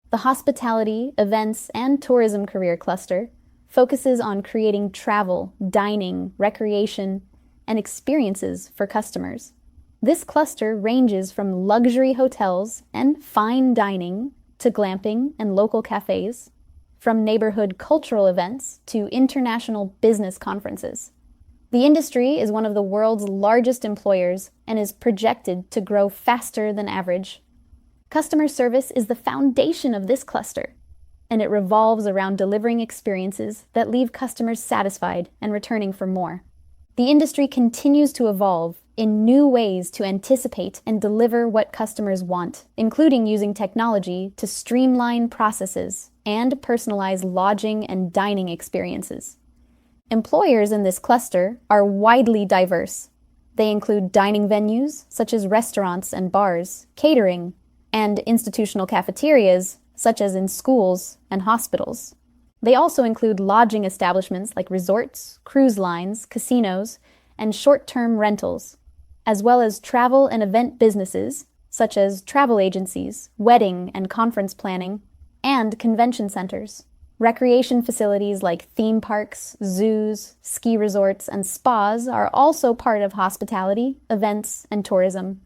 The hospitality, events, and tourism career cluster focuses on creating travel, dining, recreation, and experiences for customers. This cluster ranges from luxury hotels and fine dining to glamping and local cafes, from neighborhood cultural events to international business conferences. The industry is one of the world's largest employers and is projected to grow faster than average. Customer service is the foundation of this cluster, and it revolves around delivering experiences that leave customers satisfied and returning for more. The industry continues to evolve in new ways to anticipate and deliver what customers want, including using technology to streamline processes and personalize lodging and dining experiences. Employers in this cluster are widely diverse. They include dining venues, such as restaurants and bars, catering, and institutional cafeterias, such as in schools and hospitals. They also include lodging establishments like resorts, cruise lines, casinos, and short-term rentals, as well as travel and event businesses, such as travel agencies, wedding and conference planning, and convention centers. Recreation facilities like theme parks, zoos, ski resorts, and spas are also part of hospitality, events, and tourism.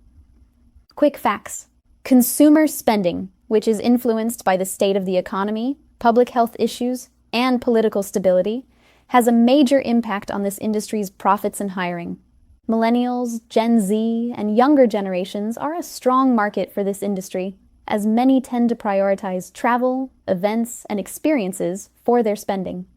Quick facts. Consumer spending, which is influenced by the state of the economy, public health issues, and political stability, has a major impact on this industry's profits and hiring. Millennials, Gen Z, and younger generations are a strong market for this industry, as many tend to prioritize travel, events, and experiences for their spending.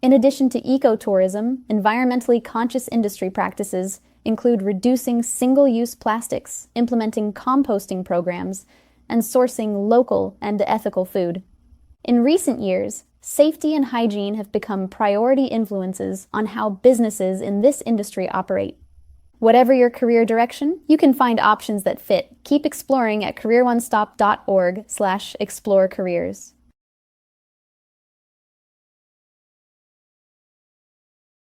In addition to ecotourism, environmentally conscious industry practices include reducing single-use plastics, implementing composting programs, and sourcing local and ethical food. In recent years, safety and hygiene have become priority influences on how businesses in this industry operate. Whatever your career direction, you can find options that fit. Keep exploring at CareerOneStop.org/explorecareers.